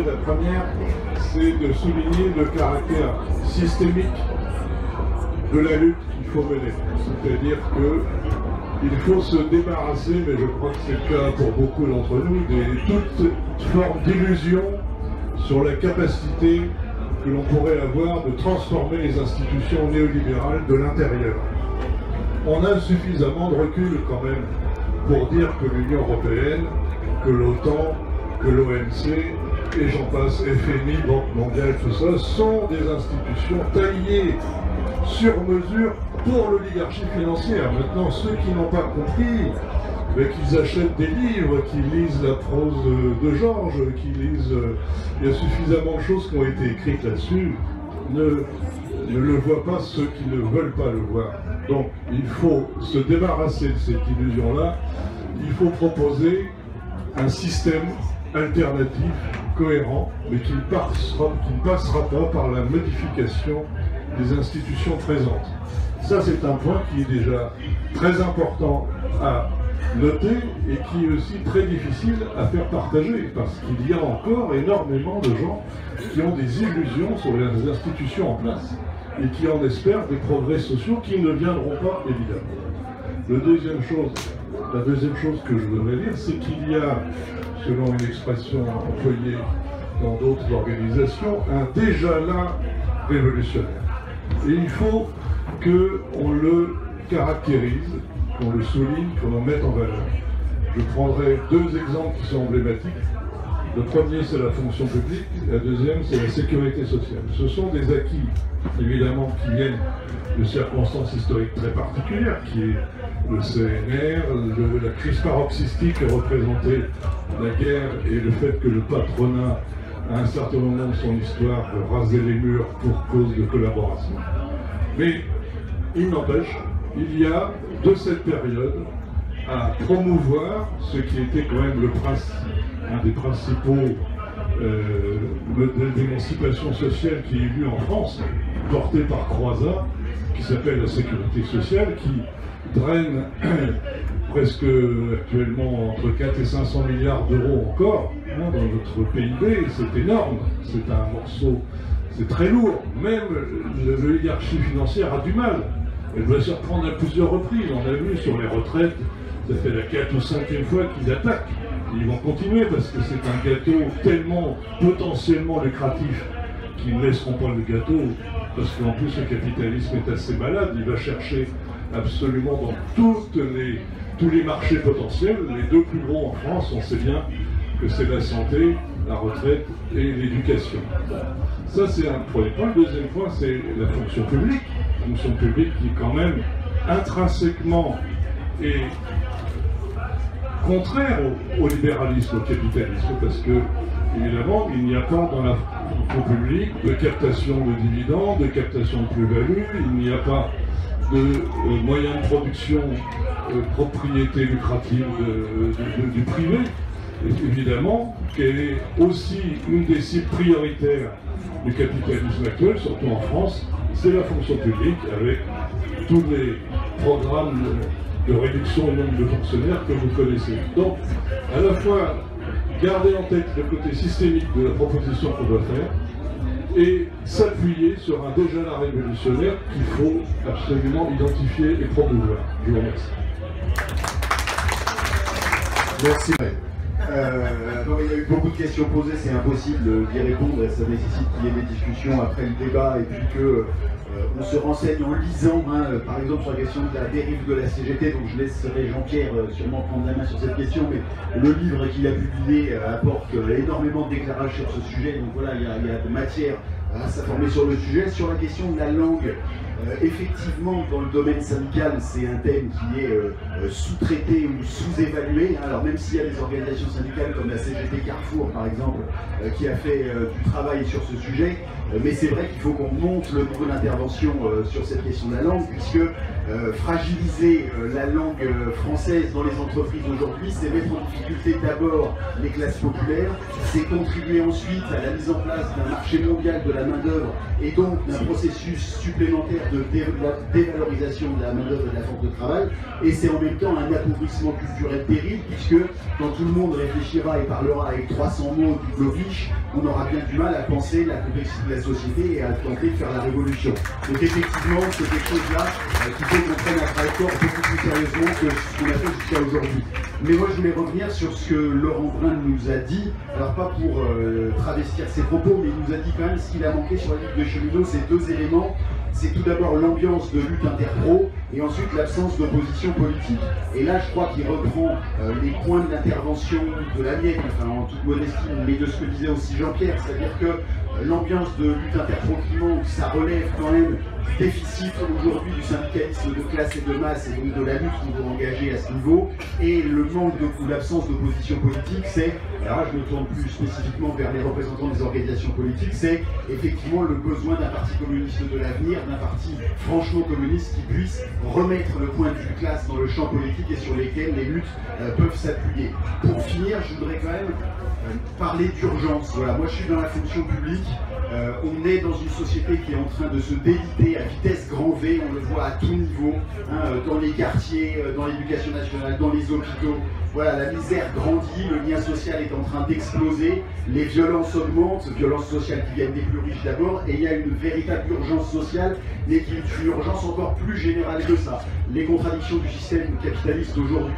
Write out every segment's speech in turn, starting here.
La première, c'est de souligner le caractère systémique de la lutte qu'il faut mener. C'est-à-dire qu'il faut se débarrasser, mais je crois que c'est le cas pour beaucoup d'entre nous, de toute forme d'illusion sur la capacité que l'on pourrait avoir de transformer les institutions néolibérales de l'intérieur. On a suffisamment de recul quand même pour dire que l'Union européenne, que l'OTAN, que l'OMC, et j'en passe, FMI, Banque mondiale, tout ça, sont des institutions taillées sur mesure pour l'oligarchie financière. Maintenant, ceux qui n'ont pas compris, qu'ils achètent des livres, qu'ils lisent la prose de Georges, qu'ils lisent... il y a suffisamment de choses qui ont été écrites là-dessus, ne le voient pas ceux qui ne veulent pas le voir. Donc, il faut se débarrasser de cette illusion-là, il faut proposer un système alternatif, cohérent, mais qui ne passera pas par la modification des institutions présentes. Ça, c'est un point qui est déjà très important à noter et qui est aussi très difficile à faire partager, parce qu'il y a encore énormément de gens qui ont des illusions sur les institutions en place et qui en espèrent des progrès sociaux qui ne viendront pas, évidemment. La deuxième chose que je voudrais dire, c'est qu'il y a, selon une expression employée dans d'autres organisations, un déjà-là révolutionnaire. Et il faut qu'on le caractérise, qu'on le souligne, qu'on le mette en valeur. Je prendrai deux exemples qui sont emblématiques. Le premier, c'est la fonction publique, la deuxième, c'est la sécurité sociale. Ce sont des acquis, évidemment, qui viennent de circonstances historiques très particulières, qui est le CNR, la crise paroxystique que représentait la guerre et le fait que le patronat, à un certain moment de son histoire, rasait les murs pour cause de collaboration. Mais il n'empêche, il y a de cette période à promouvoir ce qui était quand même un des principaux modèles d'émancipation sociale qui est eu en France, porté par Croizat, qui s'appelle la sécurité sociale, qui draine presque actuellement entre 4 et 500 milliards d'euros encore dans notre PIB. C'est énorme, c'est un morceau, c'est très lourd. Même l'oligarchie financière a du mal. Elle doit se reprendre à plusieurs reprises. On a vu sur les retraites, ça fait la 4e ou 5e fois qu'ils attaquent. Et ils vont continuer parce que c'est un gâteau tellement potentiellement lucratif qu'ils ne laisseront pas le gâteau. Parce qu'en plus le capitalisme est assez malade, il va chercher absolument dans tous les marchés potentiels. Les deux plus gros en France, on sait bien que c'est la santé, la retraite et l'éducation. Ça c'est un premier point. Le deuxième point, c'est la fonction publique. La fonction publique qui quand même intrinsèquement est contraire au libéralisme, au capitalisme, parce que évidemment il n'y a pas dans la fonction publique de captation de dividendes, de captation de plus-value, il n'y a pas de moyens de production, propriété lucrative du privé. Et évidemment qu'elle est aussi une des cibles prioritaires du capitalisme actuel, surtout en France, c'est la fonction publique avec tous les programmes de réduction du nombre de fonctionnaires que vous connaissez. Donc, à la fois, garder en tête le côté systémique de la proposition qu'on doit faire et s'appuyer sur un déjà-là révolutionnaire qu'il faut absolument identifier et promouvoir. Je vous remercie. Merci. Il y a eu beaucoup de questions posées, c'est impossible d'y répondre et ça nécessite qu'il y ait des discussions après le débat et puis que on se renseigne en lisant, par exemple sur la question de la dérive de la CGT, donc je laisserai Jean-Pierre sûrement prendre la main sur cette question, mais le livre qu'il a publié apporte énormément de déclarages sur ce sujet, donc voilà, il y a de matière à s'informer sur le sujet. Sur la question de la langue, effectivement, dans le domaine syndical, c'est un thème qui est sous-traité ou sous-évalué. Alors même s'il y a des organisations syndicales comme la CGT Carrefour, par exemple, qui a fait du travail sur ce sujet, mais c'est vrai qu'il faut qu'on monte le niveau d'intervention sur cette question de la langue, puisque fragiliser la langue française dans les entreprises aujourd'hui, c'est mettre en difficulté d'abord les classes populaires, c'est contribuer ensuite à la mise en place d'un marché mondial de la main-d'œuvre et donc d'un processus supplémentaire de dévalorisation de la main-d'œuvre et de la force de travail, et c'est en même temps un appauvrissement culturel terrible, puisque quand tout le monde réfléchira et parlera avec 300 mots du globish, on aura bien du mal à penser la complexité de la société et à tenter de faire la révolution. Donc effectivement, c'est quelque chose-là qu'il faut qu'on prenne à bras-le-corps beaucoup plus sérieusement que ce qu'on a fait jusqu'à aujourd'hui. Mais moi je voulais revenir sur ce que Laurent Brun nous a dit, alors pas pour travestir ses propos, mais il nous a dit quand même ce qu'il a manqué sur la Ligue des cheminots, c'est deux éléments. C'est tout d'abord l'ambiance de lutte interpro et ensuite l'absence d'opposition politique. Et là, je crois qu'il reprend les points de l'intervention de la mienne, enfin en toute modestie, mais de ce que disait aussi Jean-Pierre, c'est-à-dire que l'ambiance de lutte interpro-climat, ça relève quand même du déficit aujourd'hui du syndicalisme de classe et de masse et donc de la lutte qu'on doit engager à ce niveau, et le manque ou l'absence d'opposition politique, c'est, alors là je me tourne plus spécifiquement vers les représentants des organisations politiques, c'est effectivement le besoin d'un parti communiste de l'avenir, d'un parti franchement communiste qui puisse remettre le point de vue classe dans le champ politique et sur lesquels les luttes peuvent s'appuyer. Pour finir, je voudrais quand même parler d'urgence. Voilà, moi je suis dans la fonction publique, on est dans une société qui est en train de se déliter à vitesse grand V, on le voit à tout niveau, hein, dans les quartiers, dans l'éducation nationale, dans les hôpitaux. Voilà, la misère grandit, le lien social est en train d'exploser, les violences augmentent, violences sociales qui viennent des plus riches d'abord, et il y a une véritable urgence sociale, mais qui est une urgence encore plus générale que ça. Les contradictions du système capitaliste aujourd'hui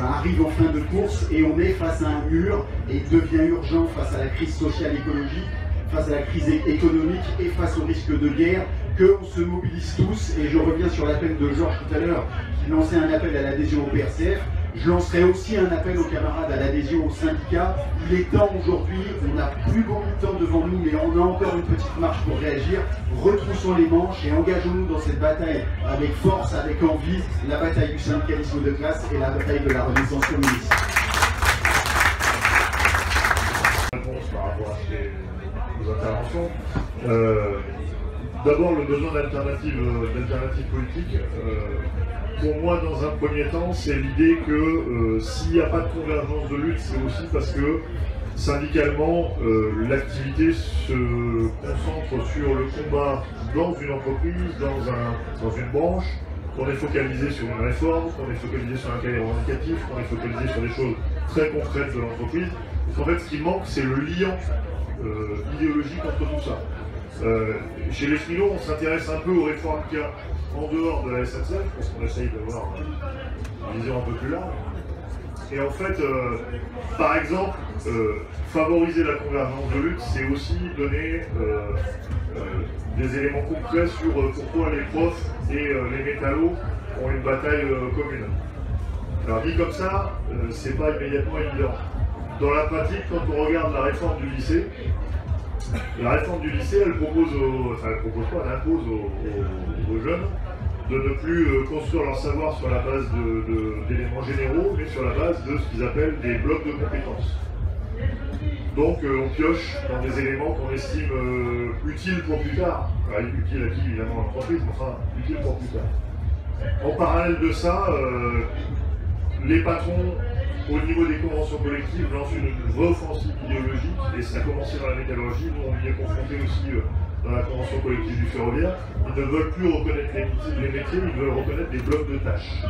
arrive en fin de course et on est face à un mur et il devient urgent face à la crise sociale écologique, face à la crise économique et face au risque de guerre, qu'on se mobilise tous. Et je reviens sur l'appel de Georges tout à l'heure qui lançait un appel à l'adhésion au PRCF. Je lancerai aussi un appel aux camarades à l'adhésion au syndicat. Il est temps aujourd'hui, on n'a plus beaucoup de temps devant nous, mais on a encore une petite marche pour réagir. Retroussons les manches et engageons-nous dans cette bataille avec force, avec envie, la bataille du syndicalisme de classe et la bataille de la renaissance communiste. Par rapport à ces interventions. D'abord, le besoin d'alternatives politiques. Pour moi, dans un premier temps, c'est l'idée que s'il n'y a pas de convergence de lutte, c'est aussi parce que syndicalement, l'activité se concentre sur le combat dans une entreprise, dans une branche, qu'on est focalisé sur une réforme, qu'on est focalisé sur un cahier revendicatif, qu'on est focalisé sur des choses très concrètes de l'entreprise. En fait, ce qui manque, c'est le lien idéologique entre tout ça. Chez les cheminots, on s'intéresse un peu aux réformes qu'il y a en dehors de la SNCF, parce qu'on essaye d'avoir une vision un peu plus large. Et en fait, par exemple, favoriser la convergence de lutte, c'est aussi donner des éléments concrets sur pourquoi les profs et les métallos ont une bataille commune. Alors dit comme ça, c'est pas immédiatement évident. Dans la pratique, quand on regarde la réforme du lycée, elle propose elle impose aux jeunes de ne plus construire leur savoir sur la base d'éléments généraux, mais sur la base de ce qu'ils appellent des blocs de compétences. Donc on pioche dans des éléments qu'on estime utiles pour plus tard. Enfin, utiles à qui évidemment à l'entreprise, mais enfin utiles pour plus tard. En parallèle de ça, les patrons, au niveau des conventions collectives, lancent une vraie offensive idéologique, et ça a commencé dans la métallurgie, nous on y est confronté aussi dans la convention collective du ferroviaire. Ils ne veulent plus reconnaître les métiers, ils veulent reconnaître des blocs de tâches.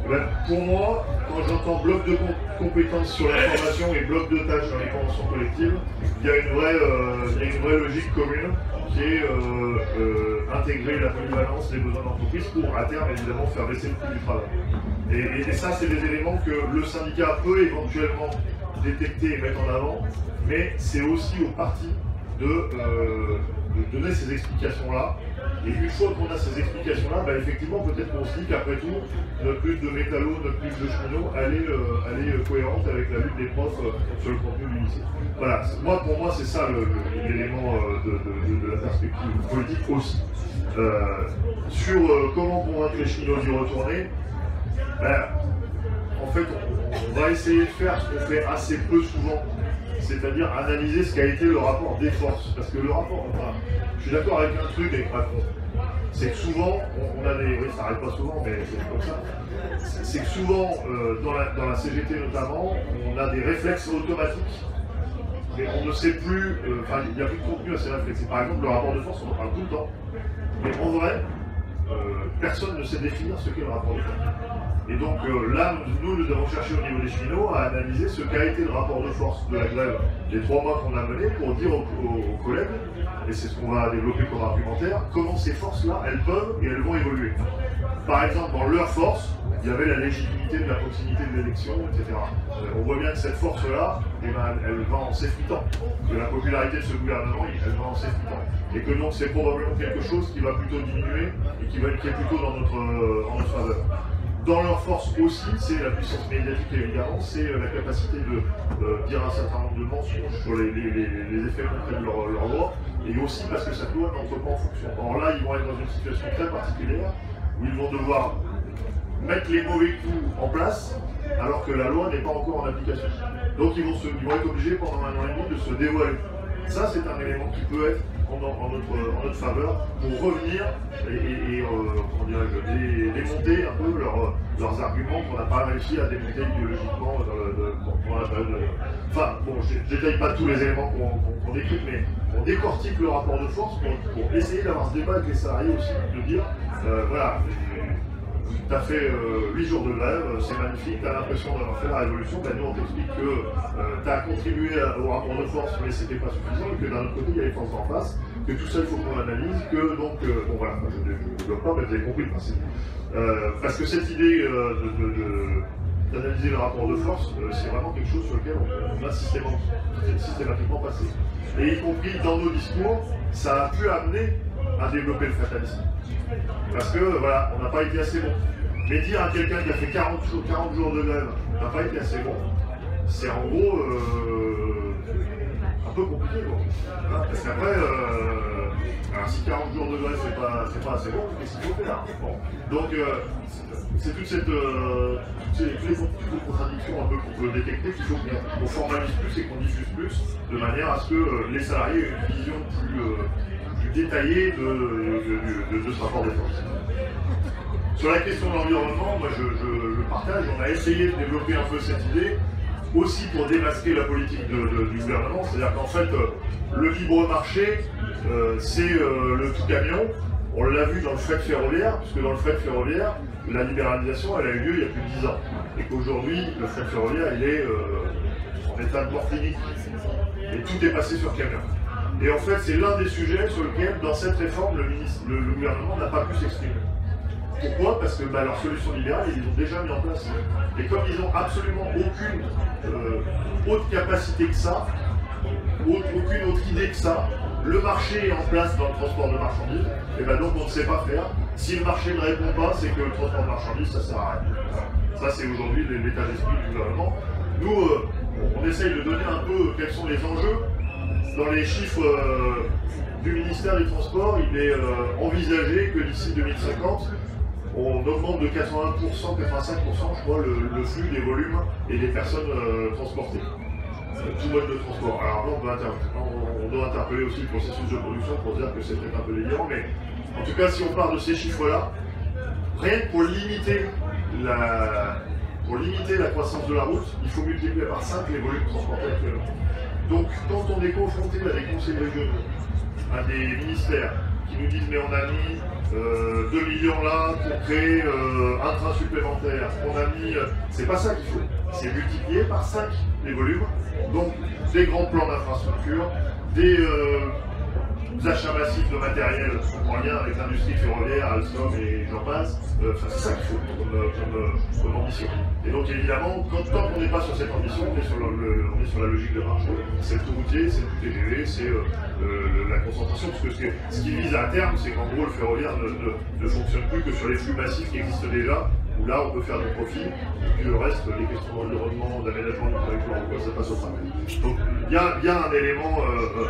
Ben, pour moi, quand j'entends bloc de compétences sur la formation et bloc de tâches dans les conventions collectives, il y a une vraie logique commune qui est intégrer la polyvalence des besoins d'entreprise pour, à terme, évidemment, faire baisser le coût du travail. Et ça, c'est des éléments que le syndicat peut éventuellement détecter et mettre en avant, mais c'est aussi au parti de donner ces explications-là. Et une fois qu'on a ces explications-là, bah, effectivement, peut-être qu'on se dit qu'après tout, notre lutte de métallos, notre lutte de cheminots, elle est cohérente avec la lutte des profs sur le contenu du lycée. Voilà, pour moi, c'est ça l'élément de la perspective politique aussi. Sur comment convaincre les cheminots d'y retourner, ben, en fait, on va essayer de faire ce qu'on fait assez peu souvent, c'est-à-dire analyser ce qu'a été le rapport des forces. Parce que le rapport, enfin, je suis d'accord avec un truc avec Macron, c'est que souvent, on a des... Oui, ça n'arrive pas souvent, mais c'est comme ça. C'est que souvent, dans la CGT notamment, on a des réflexes automatiques, mais on ne sait plus, enfin, il n'y a plus de contenu à ces réflexes. Par exemple, le rapport de force, on en parle tout le temps, mais en vrai, personne ne sait définir ce qu'est le rapport de force. Et donc là, nous avons cherché au niveau des cheminots à analyser ce qu'a été le rapport de force de la grève des 3 mois qu'on a mené pour dire aux collègues, et c'est ce qu'on va développer comme argumentaire, comment ces forces-là, elles peuvent et elles vont évoluer. Par exemple, dans leur force, il y avait la légitimité de la proximité de l'élection, etc. On voit bien que cette force-là, eh ben, elle va en s'effritant. Que la popularité de ce gouvernement, elle va en s'effritant. Et que donc c'est probablement quelque chose qui va plutôt diminuer et qui est plutôt en notre faveur. Dans leur force aussi, c'est la puissance médiatique évidemment, c'est la capacité de dire un certain nombre de mensonges sur les effets concrets de leur loi, et aussi parce que cette loi n'entre pas en fonction. Or là, ils vont être dans une situation très particulière, où ils vont devoir mettre les mauvais coups en place, alors que la loi n'est pas encore en application. Donc ils vont être obligés pendant 1 an et demi de se dévoiler. Ça, c'est un élément qui peut être en notre faveur pour revenir et démonter un peu leurs arguments qu'on n'a pas réussi à démonter idéologiquement pendant la période. Enfin, bon, je ne détaille pas tous les éléments qu'on décrit, mais on décortique le rapport de force pour essayer d'avoir ce débat avec les salariés aussi, de dire, voilà, tu as fait 8 jours de grève, c'est magnifique, tu as l'impression d'avoir fait la révolution, ben nous on t'explique que tu as contribué au rapport de force, mais c'était pas suffisant, et que d'un autre côté il y a les forces en face, que tout ça il faut qu'on analyse, que donc, bon voilà, je ne développe pas, mais vous avez compris le principe. Parce que cette idée d'analyser le rapport de force, c'est vraiment quelque chose sur lequel on a systématiquement passé. Et y compris dans nos discours, ça a pu amener à développer le fatalisme. Parce que voilà, on n'a pas été assez bon. Mais dire à quelqu'un qui a fait 40 jours de grève, n'a pas été assez bon, c'est en gros un peu compliqué. Hein, parce qu'après, alors si 40 jours de grève c'est pas assez bon, qu'est-ce qu'il faut faire? Bon. Donc c'est toutes les contradictions un peu qu'on peut détecter qu'il faut qu'on formalise plus et qu'on diffuse plus, de manière à ce que les salariés aient une vision plus détaillée de ce rapport de force. Sur la question de l'environnement, moi je partage, on a essayé de développer un peu cette idée, aussi pour démasquer la politique du gouvernement, c'est-à-dire qu'en fait, le libre marché, c'est le tout camion. On l'a vu dans le fret ferroviaire, puisque dans le fret ferroviaire, la libéralisation, elle a eu lieu il y a plus de 10 ans. Et qu'aujourd'hui, le fret ferroviaire, il est en état de mort clinique. Et tout est passé sur camion. Et en fait, c'est l'un des sujets sur lequel, dans cette réforme, le gouvernement n'a pas pu s'exprimer. Pourquoi? Parce que leur solution libérale, ils l'ont déjà mis en place. Et comme ils n'ont absolument aucune autre capacité que ça, aucune autre idée que ça, le marché est en place dans le transport de marchandises, et ben donc on ne sait pas faire. Si le marché ne répond pas, c'est que le transport de marchandises, ça ne sert à rien. Ça, c'est aujourd'hui l'état d'esprit du gouvernement. Nous, on essaye de donner un peu quels sont les enjeux. Dans les chiffres du ministère des Transports, il est envisagé que d'ici 2050, on augmente de 81%, 85%, je crois, le flux des volumes et des personnes transportées. Tout mode de transport. Alors là, on doit interpeller aussi le processus de production pour dire que c'est peut-être un peu délirant, mais en tout cas, si on part de ces chiffres-là, rien que pour limiter la croissance de la route, il faut multiplier par 5 les volumes transportés actuellement. Donc, quand on est confronté à des conseils régionaux, à des ministères qui nous disent mais on a mis 2 millions là pour créer un train supplémentaire, on a mis... c'est pas ça qu'il faut, c'est multiplier par 5 les volumes, donc des grands plans d'infrastructure, des achats massifs de matériel en lien avec l'industrie ferroviaire, Alstom et j'en passe, c'est ça qu'il faut comme ambition. Et donc évidemment, tant qu'on n'est pas sur cette ambition, on est sur la logique de marché, c'est le tout routier, c'est le tout TGV, c'est la concentration, parce que ce qui vise à terme, c'est qu'en gros le ferroviaire ne fonctionne plus que sur les flux massifs qui existent déjà, où là on peut faire du profit, et puis le reste, les questions d'environnement, d'aménagement du territoire, ça passe au travail. Donc il y a un élément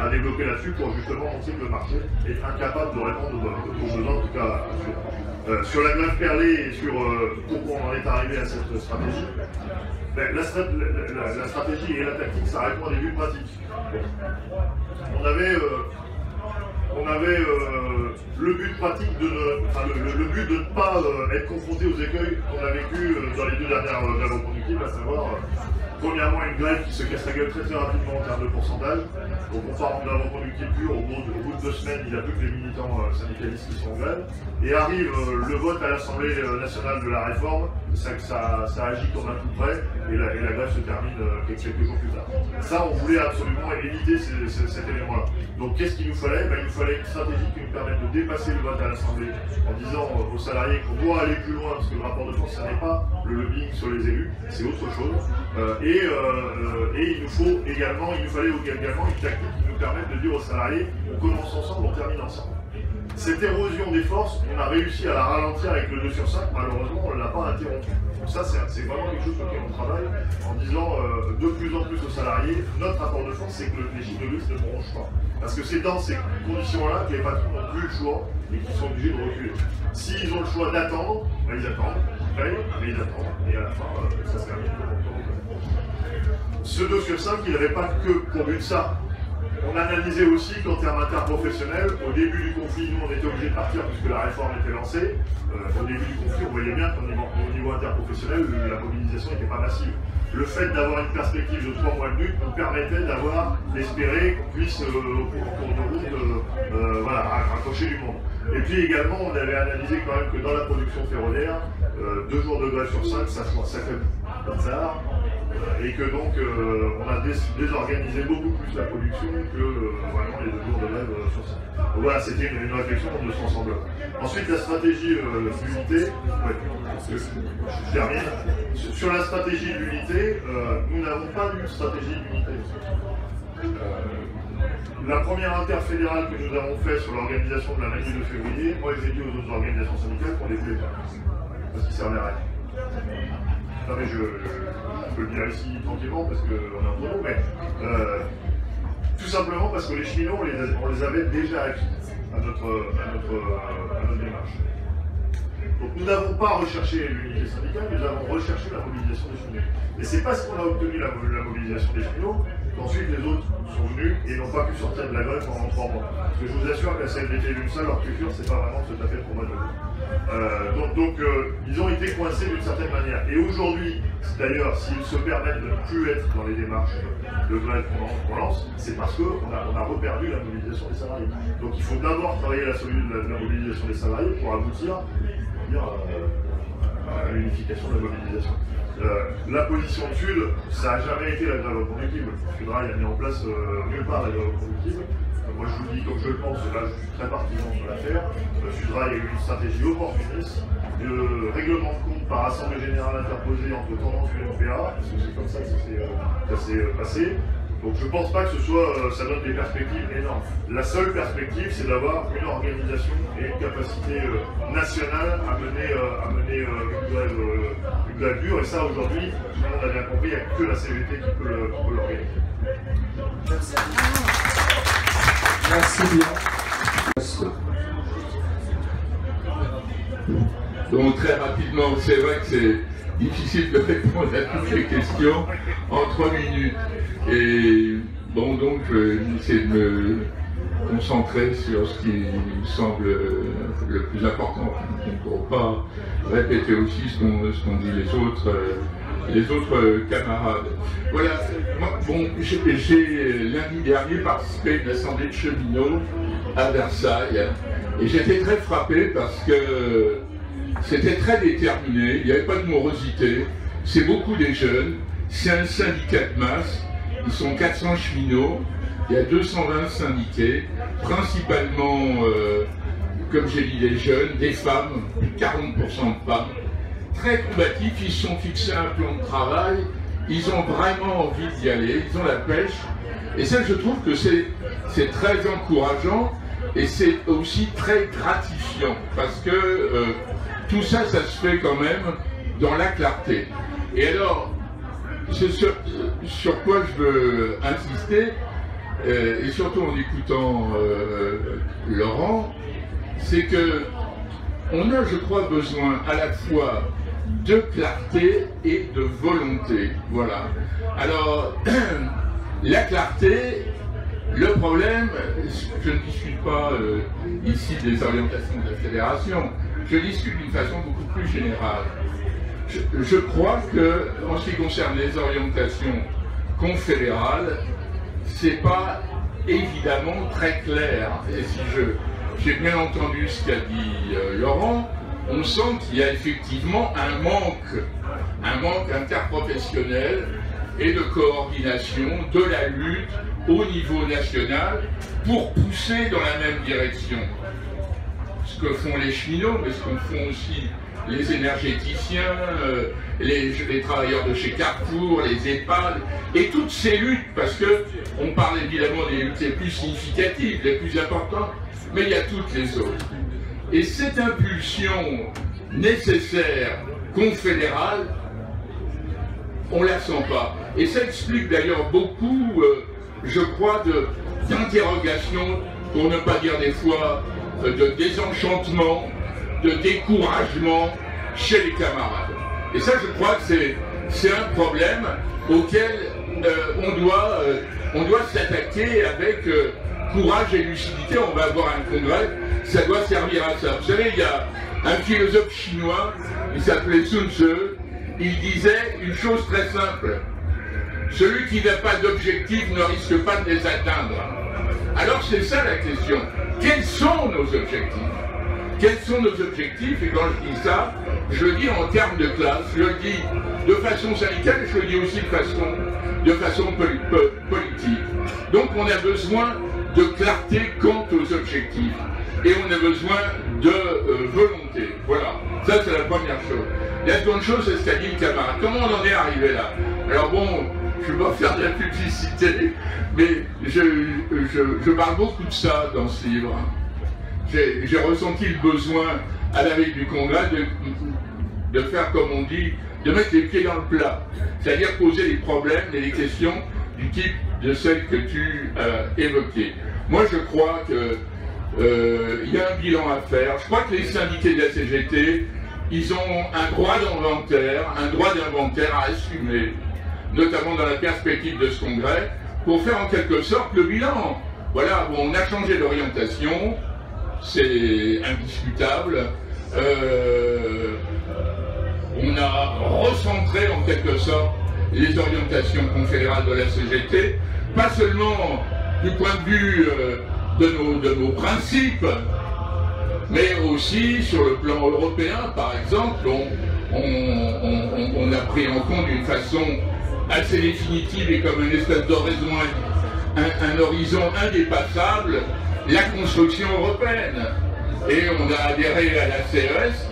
à développer là-dessus pour justement montrer que le marché est incapable de répondre aux besoins, en tout cas sur la grève perlée et sur pourquoi on en est arrivé à cette stratégie. Ben, la stratégie et la tactique, ça répond à des buts pratiques. On avait on avait le but pratique le but de ne pas être confronté aux écueils qu'on a vécu dans les 2 dernières grèves reconductibles, à savoir premièrement une grève qui se casse la gueule très rapidement en termes de pourcentage. Donc on part en grève reconductible pure, au bout de 2 semaines, il n'y a plus que les militants syndicalistes qui sont en grève. Et arrive le vote à l'Assemblée nationale de la réforme, ça agit comme un coup près, et la grève se termine quelques jours plus tard. Ça, on voulait absolument éviter cet élément-là. Donc qu'est-ce qu'il nous fallait? Il nous fallait une stratégie qui nous permette de dépasser le vote à l'Assemblée en disant aux salariés qu'on doit aller plus loin, parce que le rapport de force, ce n'est pas le lobbying sur les élus, c'est autre chose. Et il nous fallait également une tactique qui nous permette de dire aux salariés, on commence ensemble, on termine ensemble. Cette érosion des forces, on a réussi à la ralentir avec le 2/5, malheureusement on ne l'a pas interrompu. Donc ça c'est vraiment quelque chose sur lequel on travaille en disant de plus en plus aux salariés, notre rapport de force c'est que les gilets de lutte ne bronchent pas. Parce que c'est dans ces conditions-là que les patrons n'ont plus le choix et qu'ils sont obligés de reculer. S'ils ont le choix d'attendre, ils attendent, ils payent, mais ils attendent, et à la fin ça se termine. Ce 2/5, il n'avait pas que pour but ça. On analysait aussi qu'en termes interprofessionnels, au début du conflit, nous on était obligés de partir puisque la réforme était lancée. Au début du conflit, on voyait bien qu'au niveau interprofessionnel, la mobilisation n'était pas massive. Le fait d'avoir une perspective de 3 mois de lutte nous permettait d'espérer qu'on puisse, au cours de route, raccrocher du monde. Et puis également, on avait analysé quand même que dans la production ferroviaire, 2 jours de grève sur 5, ça fait bizarre. Et que donc on a désorganisé beaucoup plus la production que vraiment les 2 jours de grève sur ça. Donc voilà, c'était une réflexion de ce ensemble. Ensuite, la stratégie d'unité, je termine. Sur la stratégie d'unité, nous n'avons pas eu de stratégie d'unité. La première interfédérale que nous avons faite sur l'organisation de la manif de février, moi j'ai dit aux autres organisations syndicales qu'on les voulait pas, parce qu'ils servaient à rien. Non mais je peux le dire ici tranquillement parce qu'on est entre nous, mais tout simplement parce que les cheminots, on les avait déjà acquis à notre démarche. Donc nous n'avons pas recherché l'unité syndicale, nous avons recherché la mobilisation des cheminots. Et c'est parce qu'on a obtenu la mobilisation des cheminots qu'ensuite les autres sont venus et n'ont pas pu sortir de la grève pendant 3 mois. Parce que je vous assure que la CFDT et l'UNSA, leur culture, c'est pas vraiment tout à fait pour moi de ils ont été coincés d'une certaine manière. Et aujourd'hui, d'ailleurs, s'ils se permettent de ne plus être dans les démarches de grève qu'on lance, c'est parce qu'on a reperdu la mobilisation des salariés. Donc il faut d'abord travailler la mobilisation des salariés pour aboutir à l'unification de la mobilisation. La position de Sud, ça n'a jamais été la grève reconductible. Sudrail a mis en place nulle part la grève reconductible. Moi je vous le dis comme je le pense, là je suis très partisan sur l'affaire. Sudrail a eu une stratégie opportuniste de règlement de compte par assemblée générale interposée entre Tendance et l'UNPA, parce que c'est comme ça que ça s'est passé. Donc je ne pense pas que ça donne des perspectives énormes. La seule perspective, c'est d'avoir une organisation et une capacité nationale à mener une grève dure. Et ça, aujourd'hui, tout le monde a bien compris, il n'y a que la CGT qui peut l'organiser. Merci. Merci bien. Donc très rapidement, c'est vrai que c'est difficile de répondre à toutes les questions en 3 minutes. Et bon, donc je vais essayer de me concentrer sur ce qui me semble le plus important. On ne pourra pas répéter aussi ce qu'ont dit les autres camarades. Voilà, moi, bon, j'ai lundi dernier participé à une assemblée de cheminots à Versailles et j'étais très frappé parce que c'était très déterminé, il n'y avait pas de morosité, c'est beaucoup des jeunes, c'est un syndicat de masse, ils sont 400 cheminots, il y a 220 syndiqués, principalement, comme j'ai dit, des jeunes, des femmes, plus de 40% de femmes, très combatifs, ils se sont fixés un plan de travail, ils ont vraiment envie d'y aller, ils ont la pêche, et ça je trouve que c'est très encourageant, et c'est aussi très gratifiant, parce que tout ça, ça se fait quand même dans la clarté. Et alors, sur quoi je veux insister, et surtout en écoutant Laurent, c'est que on a, je crois, besoin à la fois de clarté et de volonté. Voilà. Alors, la clarté, Le problème, je ne discute pas ici des orientations de la fédération, je discute d'une façon beaucoup plus générale. Je crois que, en ce qui concerne les orientations confédérales, c'est pas évidemment très clair. Et si j'ai bien entendu ce qu'a dit Laurent, on sent qu'il y a effectivement un manque interprofessionnel et de coordination de la lutte au niveau national pour pousser dans la même direction. Ce que font les cheminots, mais ce que font aussi les énergéticiens, les travailleurs de chez Carrefour, les EHPAD, et toutes ces luttes, parce qu'on parle évidemment des luttes les plus significatives, les plus importantes, mais il y a toutes les autres. Et cette impulsion nécessaire, confédérale, on ne la sent pas. Et ça explique d'ailleurs beaucoup, je crois, d'interrogations, pour ne pas dire des fois de désenchantement, de découragement chez les camarades. Et ça, je crois que c'est un problème auquel on doit s'attaquer avec courage et lucidité. On va avoir un congrès, ça doit servir à ça. Vous savez, il y a un philosophe chinois, il s'appelait Sun Tzu, il disait une chose très simple: celui qui n'a pas d'objectif ne risque pas de les atteindre. Alors c'est ça la question. Quels sont nos objectifs? Quels sont nos objectifs? Et quand je dis ça, je le dis en termes de classe, je le dis de façon syndicale, je le dis aussi de façon politique. Donc on a besoin de clarté quant aux objectifs. Et on a besoin de volonté. Voilà, ça c'est la première chose. La seconde chose, c'est ce qu'a dit le camarade. Comment on en est arrivé là? Alors bon, je ne vais pas faire de la publicité, mais je parle beaucoup de ça dans ce livre. J'ai ressenti le besoin, à la veille du congrès, de faire, comme on dit, de mettre les pieds dans le plat. C'est-à-dire poser les problèmes et les questions du type de celles que tu évoquais. Moi, je crois qu'il y a un bilan à faire. Je crois que les syndiqués de la CGT, ils ont un droit d'inventaire à assumer, notamment dans la perspective de ce congrès, pour faire en quelque sorte le bilan. Voilà, bon, on a changé d'orientation, c'est indiscutable. On a recentré en quelque sorte les orientations confédérales de la CGT, pas seulement du point de vue de nos principes, mais aussi sur le plan européen, par exemple, on a pris en compte d'une façon assez définitive et comme une espèce d'horizon, un horizon indépassable, la construction européenne. Et on a adhéré à la CES,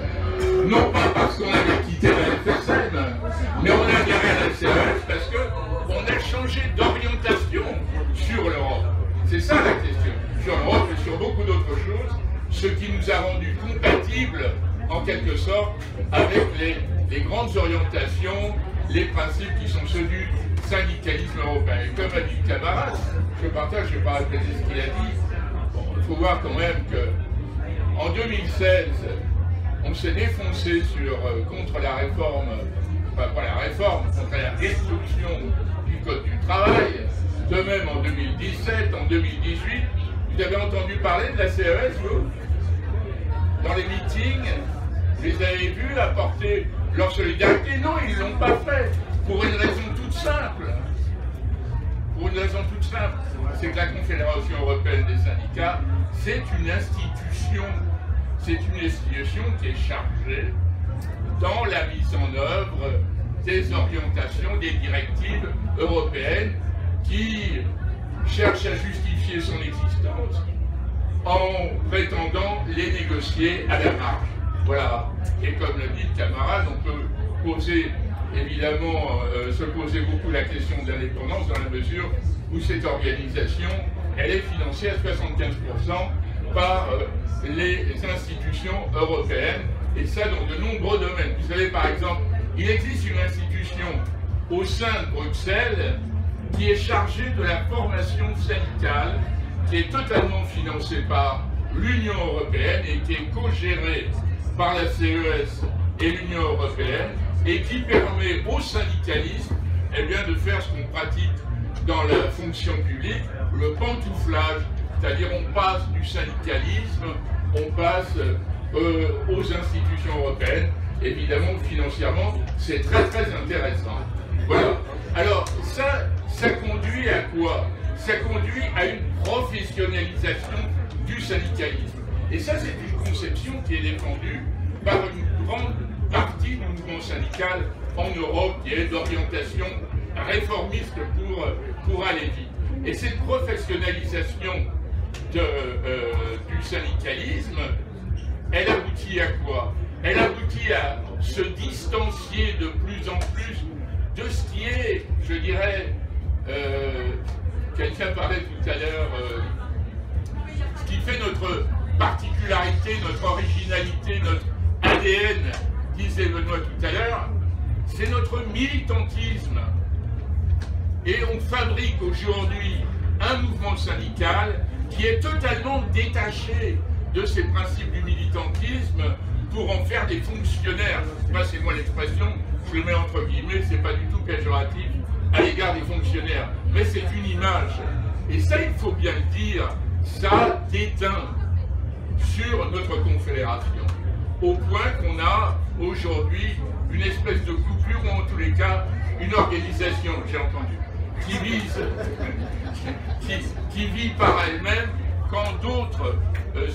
non pas parce qu'on avait quitté la FSM, mais on a adhéré à la CES parce qu'on a changé d'orientation sur l'Europe. C'est ça la question, sur l'Europe et sur beaucoup d'autres choses, ce qui nous a rendus compatibles, en quelque sorte, avec les grandes orientations, les principes qui sont ceux du syndicalisme européen. Et comme a dit le camarade, je partage, je ne vais pas répéter ce qu'il a dit, bon, il faut voir quand même qu'en 2016, on s'est défoncé contre la réforme, enfin pas la réforme, contre la destruction du Code du travail. De même en 2017, en 2018, vous avez entendu parler de la CES, vous? Dans les meetings, vous les avez vus apporter leur solidarité? Non, ils ne l'ont pas fait, pour une raison toute simple. Pour une raison toute simple, c'est que la Confédération européenne des syndicats, c'est une institution. C'est une institution qui est chargée dans la mise en œuvre des orientations, des directives européennes qui cherchent à justifier son existence en prétendant les négocier à la marge. Voilà. Et comme le dit le camarade, on peut poser, évidemment, se poser beaucoup la question de l'indépendance dans la mesure où cette organisation, elle est financée à 75% par les institutions européennes, et ça dans de nombreux domaines. Vous savez, par exemple, il existe une institution au sein de Bruxelles qui est chargée de la formation syndicale, qui est totalement financée par l'Union européenne et qui est co-gérée par la CES et l'Union européenne, et qui permet aux syndicalistes de faire ce qu'on pratique dans la fonction publique, le pantouflage, c'est-à-dire on passe du syndicalisme, on passe aux institutions européennes. Évidemment, financièrement, c'est très très intéressant. Voilà. Alors, ça conduit à quoi? Ça conduit à une professionnalisation du syndicalisme. Et ça, c'est une conception qui est défendue par une grande partie du mouvement syndical en Europe, qui est d'orientation réformiste pour aller vite. Et cette professionnalisation du syndicalisme, elle aboutit à quoi? Elle aboutit à se distancier de plus en plus de ce qui est, je dirais, quelqu'un parlait tout à l'heure, ce qui fait notre particularité, notre originalité, notre ADN, disait Benoît tout à l'heure, c'est notre militantisme. Et on fabrique aujourd'hui un mouvement syndical qui est totalement détaché de ces principes du militantisme pour en faire des fonctionnaires. Passez-moi l'expression, je le mets entre guillemets, c'est pas du tout péjoratif à l'égard des fonctionnaires, mais c'est une image. Et ça, il faut bien le dire, ça déteint sur notre confédération, au point qu'on a aujourd'hui une espèce de coupure, ou en tous les cas, une organisation, j'ai entendu, qui vit par elle-même, quand d'autres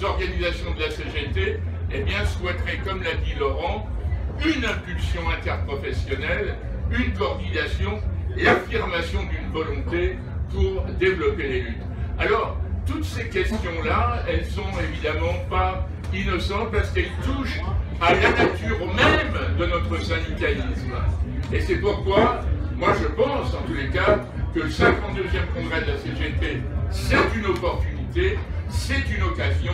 organisations de la CGT, eh bien, souhaiteraient, comme l'a dit Laurent, une impulsion interprofessionnelle, une coordination, l'affirmation d'une volonté pour développer les luttes. Alors, toutes ces questions-là, elles sont évidemment pas innocentes parce qu'elles touchent à la nature même de notre syndicalisme. Et c'est pourquoi, moi je pense, en tous les cas, que le 52e congrès de la CGT, c'est une opportunité, c'est une occasion.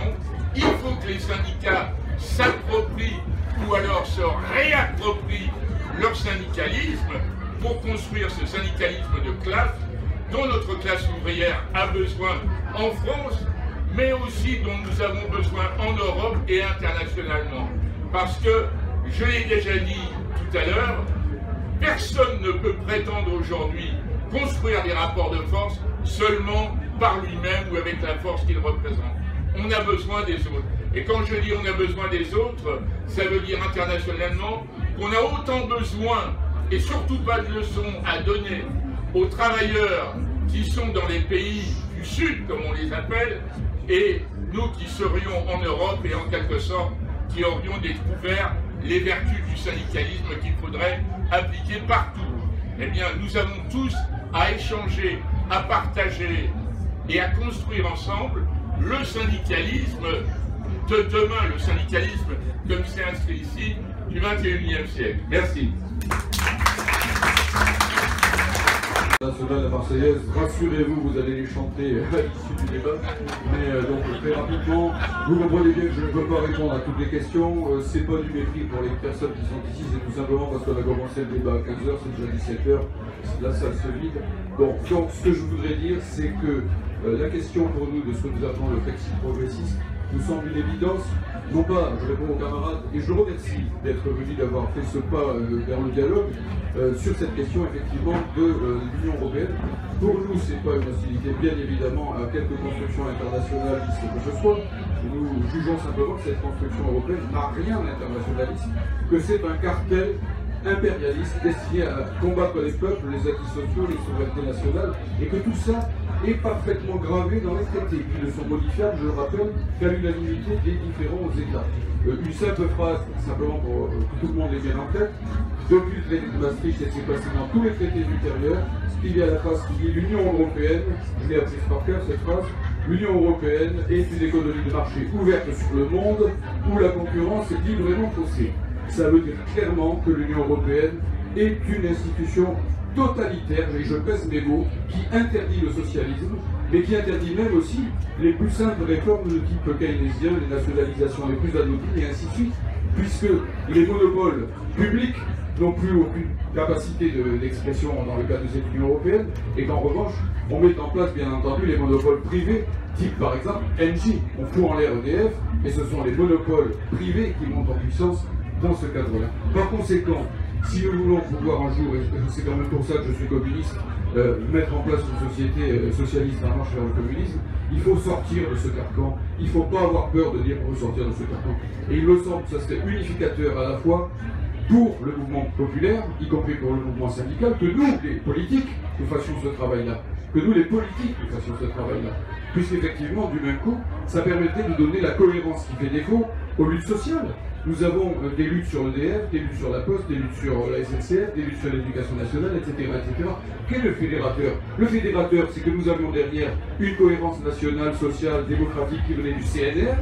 Il faut que les syndicats s'approprient ou alors se réapproprient leur syndicalisme pour construire ce syndicalisme de classe dont notre classe ouvrière a besoin en France, mais aussi dont nous avons besoin en Europe et internationalement. Parce que, je l'ai déjà dit tout à l'heure, personne ne peut prétendre aujourd'hui construire des rapports de force seulement par lui-même ou avec la force qu'il représente. On a besoin des autres. Et quand je dis on a besoin des autres, ça veut dire internationalement qu'on a autant besoin, et surtout pas de leçons à donner aux travailleurs qui sont dans les pays du Sud, comme on les appelle, et nous qui serions en Europe et en quelque sorte qui aurions découvert les vertus du syndicalisme qu'il faudrait appliquer partout. Eh bien, nous avons tous à échanger, à partager et à construire ensemble le syndicalisme de demain, le syndicalisme, comme c'est inscrit ici, du 21e siècle. Merci. Nationale, la Marseillaise, rassurez-vous, vous allez les chanter à l'issue du débat. Mais donc très rapidement, vous comprenez bien que je ne peux pas répondre à toutes les questions. C'est pas du mépris pour les personnes qui sont ici, c'est tout simplement parce qu'on a commencé le débat à 15h, c'est déjà 17h, la salle se vide. Donc ce que je voudrais dire, c'est que la question pour nous de ce que nous appelons le Frexit progressiste nous semble une évidence. Non pas, je réponds aux camarades, et je remercie d'être venu, d'avoir fait ce pas vers le dialogue sur cette question effectivement de l'Union européenne. Pour nous, ce n'est pas une hostilité, bien évidemment, à quelque construction internationaliste que ce soit. Nous jugeons simplement que cette construction européenne n'a rien d'internationaliste, que c'est un cartel impérialiste destiné à combattre les peuples, les acquis sociaux, les souverainetés nationales, et que tout ça est parfaitement gravé dans les traités, qui ne sont modifiables, je le rappelle, qu'à l'unanimité des différents États. Une simple phrase, simplement pour que tout le monde ait bien en tête, depuis le traité de Maastricht, et c'est passé dans tous les traités ultérieurs, il y a la phrase qui dit l'Union européenne, je l'ai apprise par cœur cette phrase, l'Union européenne est une économie de marché ouverte sur le monde où la concurrence est librement faussée. Ça veut dire clairement que l'Union européenne est une institution totalitaire, et je pèse mes mots, qui interdit le socialisme, mais qui interdit même aussi les plus simples réformes de type keynésien, les nationalisations les plus anodines, et ainsi de suite, puisque les monopoles publics n'ont plus aucune capacité d'expression dans le cas de cette Union européenne, et qu'en revanche, on met en place bien entendu les monopoles privés, type par exemple Engie. On fout en l'air EDF, et ce sont les monopoles privés qui montent en puissance dans ce cadre-là. Par conséquent, si nous voulons pouvoir un jour, et c'est quand même pour ça que je suis communiste, mettre en place une société socialiste en marche vers le communisme, il faut sortir de ce carcan. Il ne faut pas avoir peur de dire qu'on veut sortir de ce carcan. Et il me semble que ça serait unificateur à la fois pour le mouvement populaire, y compris pour le mouvement syndical, que nous, les politiques, nous fassions ce travail-là. Que nous, les politiques, nous fassions ce travail-là. Puisqu'effectivement, du même coup, ça permettrait de donner la cohérence qui fait défaut aux luttes sociales. Nous avons des luttes sur l'EDF, des luttes sur la Poste, des luttes sur la SNCF, des luttes sur l'éducation nationale, etc., etc. Quel est le fédérateur? Le fédérateur, c'est que nous avions derrière une cohérence nationale, sociale, démocratique qui venait du CNR,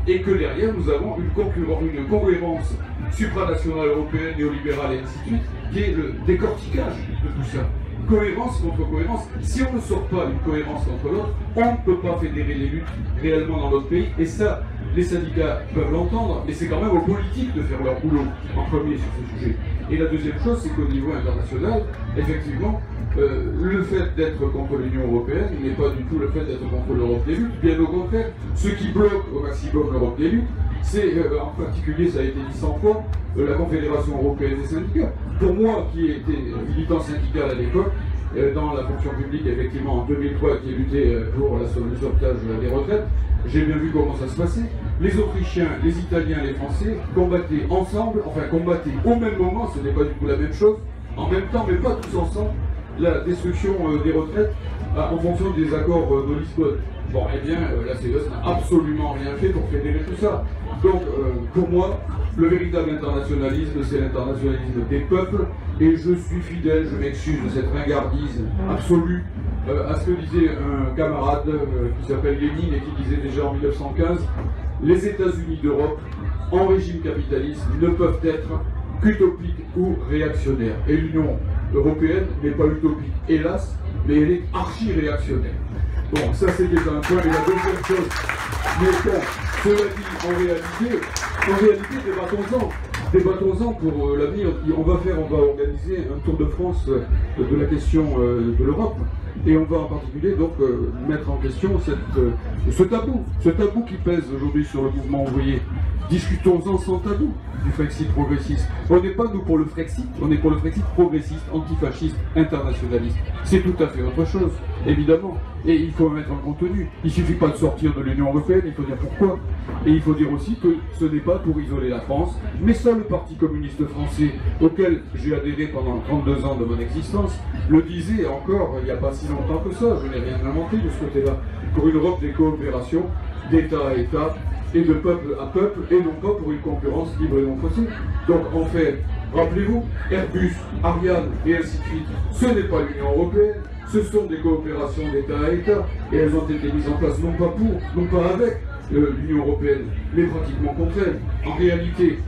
et que derrière nous avons une cohérence supranationale européenne, néolibérale et ainsi de suite, qui est le décortiquage de tout ça. Cohérence contre cohérence. Si on ne sort pas une cohérence contre l'autre, on ne peut pas fédérer les luttes réellement dans notre pays. Et ça, les syndicats peuvent l'entendre, mais c'est quand même aux politiques de faire leur boulot en premier sur ce sujet. Et la deuxième chose, c'est qu'au niveau international, effectivement, le fait d'être contre l'Union européenne n'est pas du tout le fait d'être contre l'Europe des luttes. Bien au contraire, ce qui bloque au maximum l'Europe des luttes, c'est en particulier, ça a été dit 100 fois, la Confédération européenne des syndicats. Pour moi, qui étais militant syndical à l'époque, dans la fonction publique, effectivement, en 2003, qui ai lutté pour le sauvetage des retraites, j'ai bien vu comment ça se passait. Les Autrichiens, les Italiens, les Français combattaient ensemble, enfin combattaient au même moment, ce n'est pas du tout la même chose, en même temps, mais pas tous ensemble, la destruction des retraites en fonction des accords de Lisbonne. Bon, eh bien, la CES n'a absolument rien fait pour fédérer tout ça. Donc, pour moi, le véritable internationalisme, c'est l'internationalisme des peuples, et je suis fidèle, je m'excuse de cette ringardise absolue, à ce que disait un camarade qui s'appelle Lénine et qui disait déjà en 1915, les États-Unis d'Europe, en régime capitaliste, ne peuvent être qu'utopiques ou réactionnaires. Et l'Union européenne n'est pas utopique, hélas, mais elle est archi-réactionnaire. Bon, ça c'est déjà un point, et la deuxième chose, mais bon, cela dit, en réalité, débattons-en pour l'avenir. On va organiser un tour de France de la question de l'Europe, et on va en particulier donc mettre en question ce tabou qui pèse aujourd'hui sur le mouvement ouvrier. Discutons-en sans tabou du Frexit progressiste. On n'est pas nous pour le Frexit, on est pour le Frexit progressiste, antifasciste, internationaliste. C'est tout à fait autre chose, évidemment. Et il faut mettre un contenu. Il ne suffit pas de sortir de l'Union européenne, il faut dire pourquoi. Et il faut dire aussi que ce n'est pas pour isoler la France, mais ça, le Parti communiste français, auquel j'ai adhéré pendant 32 ans de mon existence, le disait encore il n'y a pas si longtemps que ça, je n'ai rien inventé de ce côté-là, pour une Europe des coopérations, d'État à État, et de peuple à peuple, et non pas pour une concurrence libre et non faussée. Donc en fait, rappelez-vous, Airbus, Ariane et ainsi de suite, ce n'est pas l'Union européenne, ce sont des coopérations d'État à État, et elles ont été mises en place non pas pour, non pas avec l'Union européenne, mais pratiquement contre elle. En réalité,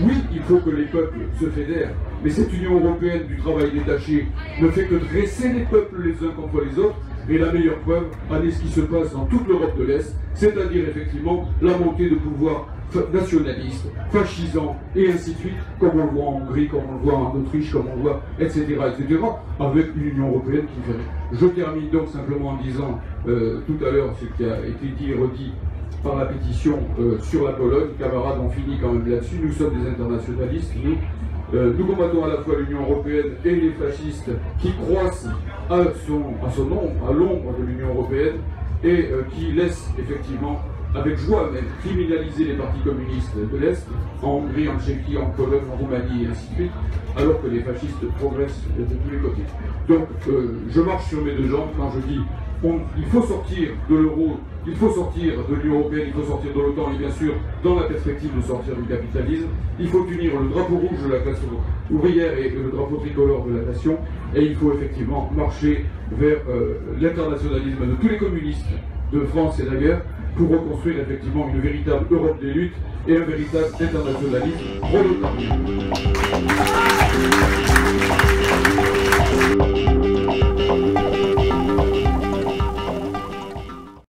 oui, il faut que les peuples se fédèrent, mais cette Union européenne du travail détaché ne fait que dresser les peuples les uns contre les autres. Et la meilleure preuve en est ce qui se passe dans toute l'Europe de l'Est, c'est-à-dire effectivement la montée de pouvoirs nationalistes, fascisants, et ainsi de suite, comme on le voit en Hongrie, comme on le voit en Autriche, comme on le voit, etc., etc., avec une Union européenne qui fait. Je termine donc simplement en disant tout à l'heure ce qui a été dit et redit par la pétition sur la Pologne. Camarades, on finit quand même là-dessus. Nous sommes des internationalistes, nous combattons à la fois l'Union européenne et les fascistes qui croissent à son ombre, à l'ombre de l'Union européenne, et qui laissent effectivement, avec joie même, criminaliser les partis communistes de l'Est, en Hongrie, en Tchéquie, en Pologne, en Roumanie et ainsi de suite, alors que les fascistes progressent de tous les côtés. Donc je marche sur mes deux jambes quand je dis il faut sortir de l'euro, il faut sortir de l'Union européenne, il faut sortir de l'OTAN, et bien sûr, dans la perspective de sortir du capitalisme, il faut unir le drapeau rouge de la classe ouvrière et le drapeau tricolore de la nation, et il faut effectivement marcher vers l'internationalisme de tous les communistes de France et d'ailleurs, pour reconstruire effectivement une véritable Europe des luttes et un véritable internationalisme pro-l'OTAN.